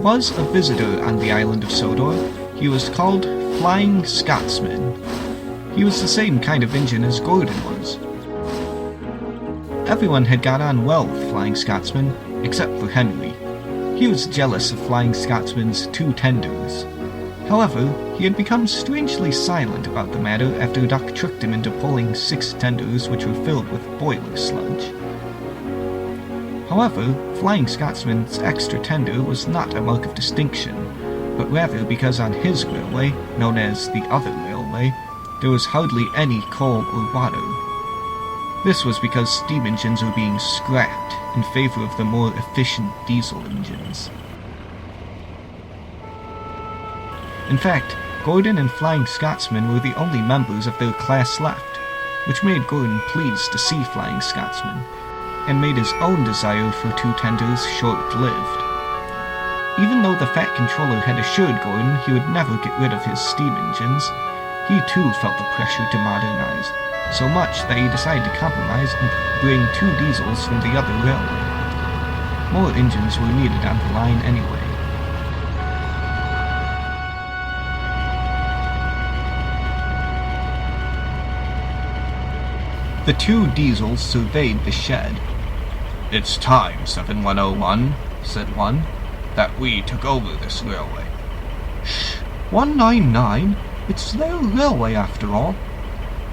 was a visitor on the island of Sodor. He was called Flying Scotsman. He was the same kind of engine as Gordon was. Everyone had got on well with Flying Scotsman, except for Henry. He was jealous of Flying Scotsman's 2 tenders. However, he had become strangely silent about the matter after Doc tricked him into pulling 6 tenders which were filled with boiler sludge. However, Flying Scotsman's extra tender was not a mark of distinction, but rather because on his railway, known as the Other Railway, there was hardly any coal or water. This was because steam engines were being scrapped in favor of the more efficient diesel engines. In fact, Gordon and Flying Scotsman were the only members of their class left, which made Gordon pleased to see Flying Scotsman, and made his own desire for 2 tenders short-lived. Even though the Fat Controller had assured Gordon he would never get rid of his steam engines, he too felt the pressure to modernize, so much that he decided to compromise and bring 2 diesels from the other railway. More engines were needed on the line anyway. The 2 diesels surveyed the shed. "It's time, 7101, said one, that we took over this railway." "Shh, 199? It's their railway after all."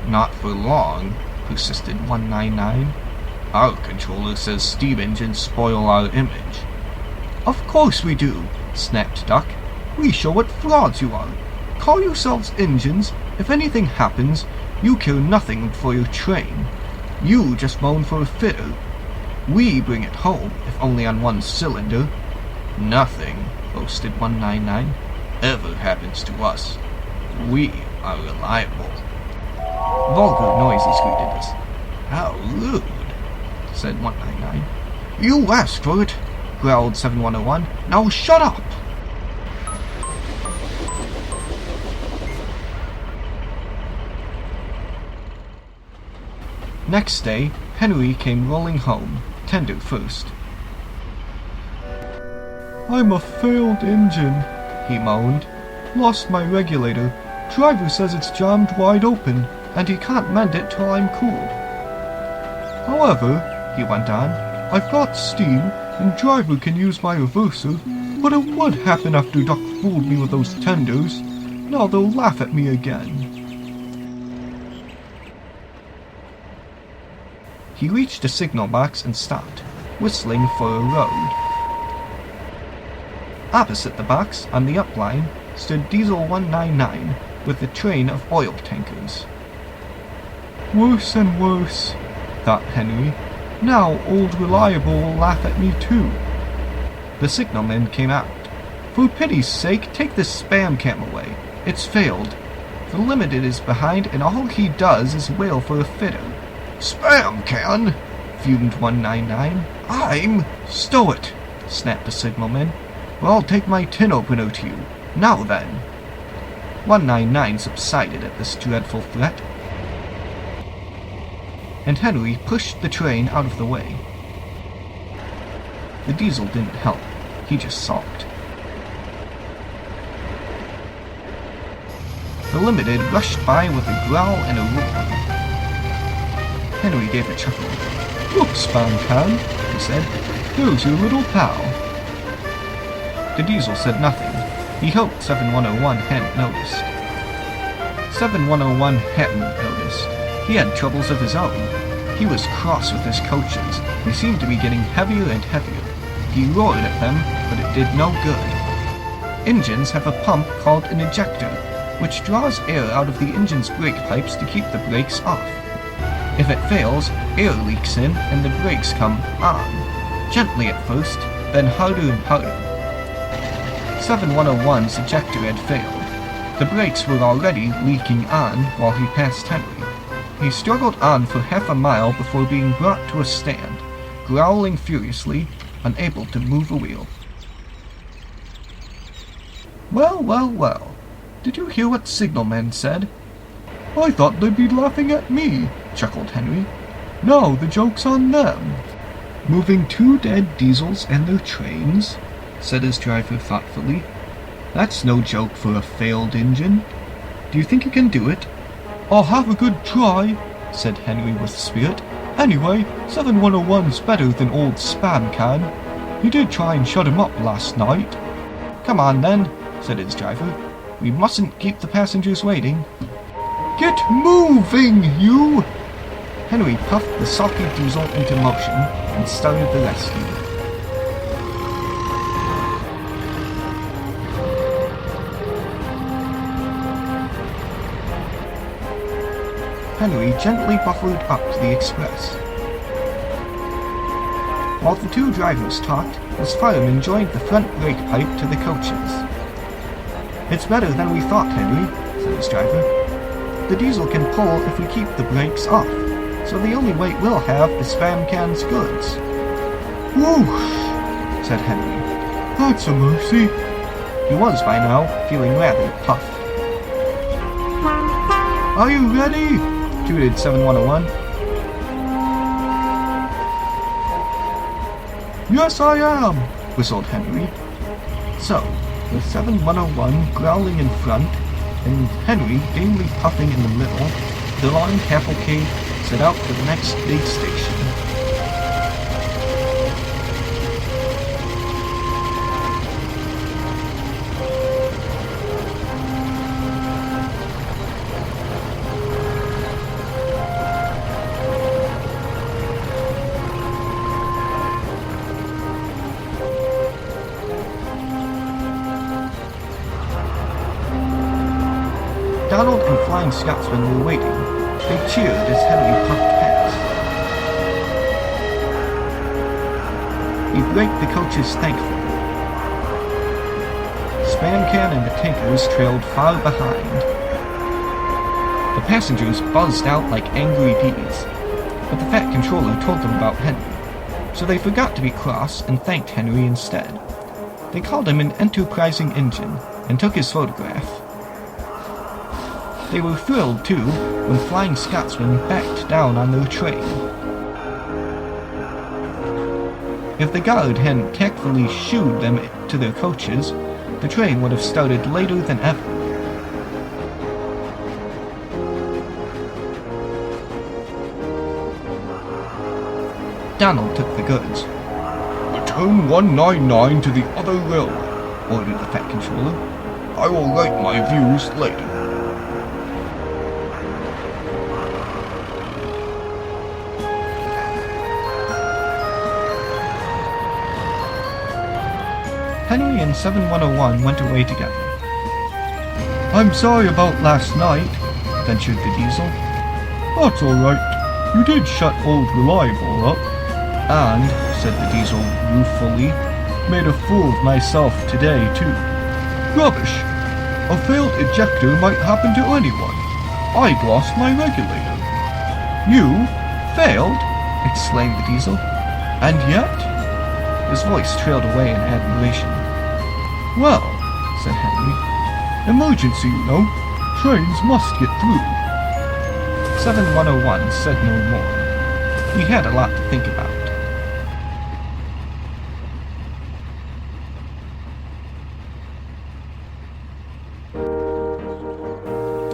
"Not for long," persisted 199. "Our controller says steam engines spoil our image." "Of course we do," snapped Duck. "We show what frauds you are. Call yourselves engines. If anything happens, you care nothing for your train. You just moan for a fitter. We bring it home, if only on 1 cylinder. Nothing, boasted 199, ever happens to us. We are reliable." Vulgar noises greeted us. "How rude," said 199. "You asked for it," growled 7101. "Now shut up!" Next day, Henry came rolling home, tender first. "I'm a failed engine," he moaned. "Lost my regulator. Driver says it's jammed wide open, and he can't mend it till I'm cooled. However," he went on, "I've got steam, and driver can use my reverser, but it would happen after Duck fooled me with those tenders. Now they'll laugh at me again." He reached a signal box and stopped, whistling for a road. Opposite the box, on the upline, stood Diesel 199 with a train of oil tankers. "Worse and worse," thought Henry. "Now old Reliable will laugh at me too." The signalman came out. "For pity's sake, take this spam cam away. It's failed. The Limited is behind, and all he does is wail for a fitter." "Spam can!" fumed 199. "Stow it!" snapped the signalman. "Or I'll take my tin opener to you. Now then." 199 subsided at this dreadful threat, and Henry pushed the train out of the way. The diesel didn't help. He just sulked. The Limited rushed by with a growl and a roar. Henry gave a chuckle. "Look, Spam Can," he said. "There's your little pal." The diesel said nothing. He hoped 7101 hadn't noticed. 7101 hadn't noticed. He had troubles of his own. He was cross with his coaches. They seemed to be getting heavier and heavier. He roared at them, but it did no good. Engines have a pump called an ejector, which draws air out of the engine's brake pipes to keep the brakes off. If it fails, air leaks in and the brakes come on, gently at first, then harder and harder. 7101's ejector had failed. The brakes were already leaking on while he passed Henry. He struggled on for half a mile before being brought to a stand, growling furiously, unable to move a wheel. "Well, well, well. Did you hear what signalman said?" "I thought they'd be laughing at me," chuckled Henry. "Now the joke's on them." Moving 2 dead diesels and their trains? said his driver thoughtfully. "That's no joke for a failed engine. Do you think you can do it?" "I'll have a good try," said Henry with spirit. "Anyway, 7101's better than old Spam Can. He did try and shut him up last night." "Come on then," said his driver. "We mustn't keep the passengers waiting." "Get moving, you!" Henry puffed the sulky diesel into motion and started the rescue. Henry gently buffered up to the express. While the two drivers talked, his fireman joined the front brake pipe to the coaches. "It's better than we thought, Henry," said his driver. "The diesel can pull if we keep the brakes off, so the only weight we'll have is Spam Can's goods." "Whoosh," said Henry. "That's a mercy." He was by now feeling rather puffed. "Are you ready?" tooted 7101. "Yes, I am," whistled Henry. So, with 7101 growling in front and Henry gamely puffing in the middle, the long cavalcade set out for the next big station. Donald and Flying Scotsman were waiting. They cheered as Henry puffed past. He braked the coaches thankfully. Spam Can and the tankers trailed far behind. The passengers buzzed out like angry bees, but the Fat Controller told them about Henry, so they forgot to be cross and thanked Henry instead. They called him an enterprising engine and took his photograph. They were thrilled, too, when Flying Scotsman backed down on their train. If the guard hadn't tactfully shooed them to their coaches, the train would have started later than ever. Donald took the goods. "Return 199 to the other railway," ordered the Fat Controller. "I will write my views later." Henry and 7101 went away together. "I'm sorry about last night," ventured the diesel. "That's all right. You did shut old Reliable up." "And," said the diesel ruefully, "made a fool of myself today, too." "Rubbish! A failed ejector might happen to anyone. I'd lost my regulator." "You? Failed?" exclaimed the diesel. "And yet?" His voice trailed away in admiration. "Well," said Henry, "emergency, you know. Trains must get through." 7101 said no more. He had a lot to think about.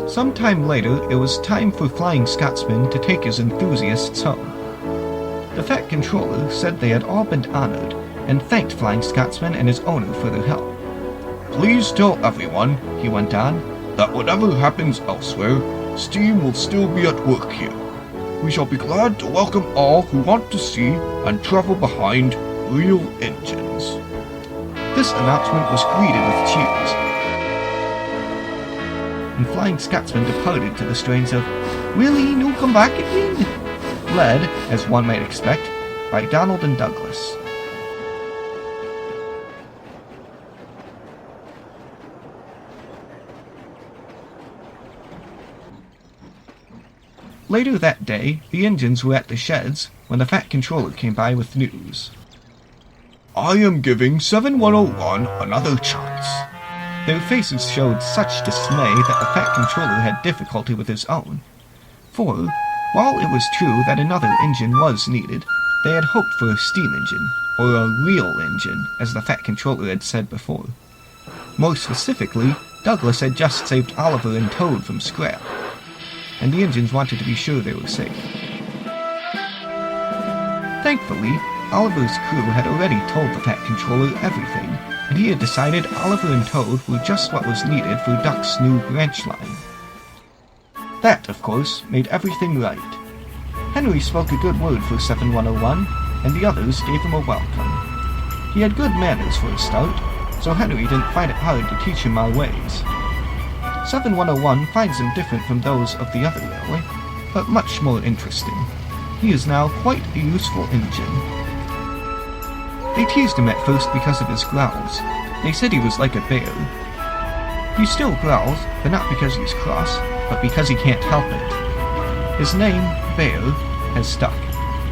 Sometime later, it was time for Flying Scotsman to take his enthusiasts home. The Fat Controller said they had all been honored, and thanked Flying Scotsman and his owner for their help. "Please tell everyone," he went on, "that whatever happens elsewhere, Steam will still be at work here. We shall be glad to welcome all who want to see and travel behind real engines." This announcement was greeted with cheers, and Flying Scotsman departed to the strains of "Will he no come back again?" led, as one might expect, by Donald and Douglas. Later that day, the engines were at the sheds when the Fat Controller came by with news. "I am giving 7101 another chance." Their faces showed such dismay that the Fat Controller had difficulty with his own. For, while it was true that another engine was needed, They had hoped for a steam engine, or a real engine, as the Fat Controller had said before. More specifically, Douglas had just saved Oliver and Toad from scrap, and the engines wanted to be sure they were safe. Thankfully, Oliver's crew had already told the Fat Controller everything, and he had decided Oliver and Toad were just what was needed for Duck's new branch line. That, of course, made everything right. Henry spoke a good word for 7101, and the others gave him a welcome. He had good manners for a start, so Henry didn't find it hard to teach him our ways. 7101 finds him different from those of the other railway, but much more interesting. He is now quite a useful engine. They teased him at first because of his growls. They said he was like a bear. He still growls, but not because he's cross, but because he can't help it. His name, Bear, has stuck.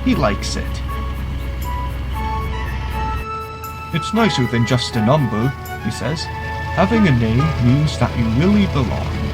He likes it. It's nicer than just a number, he says. Having a name means that you really belong.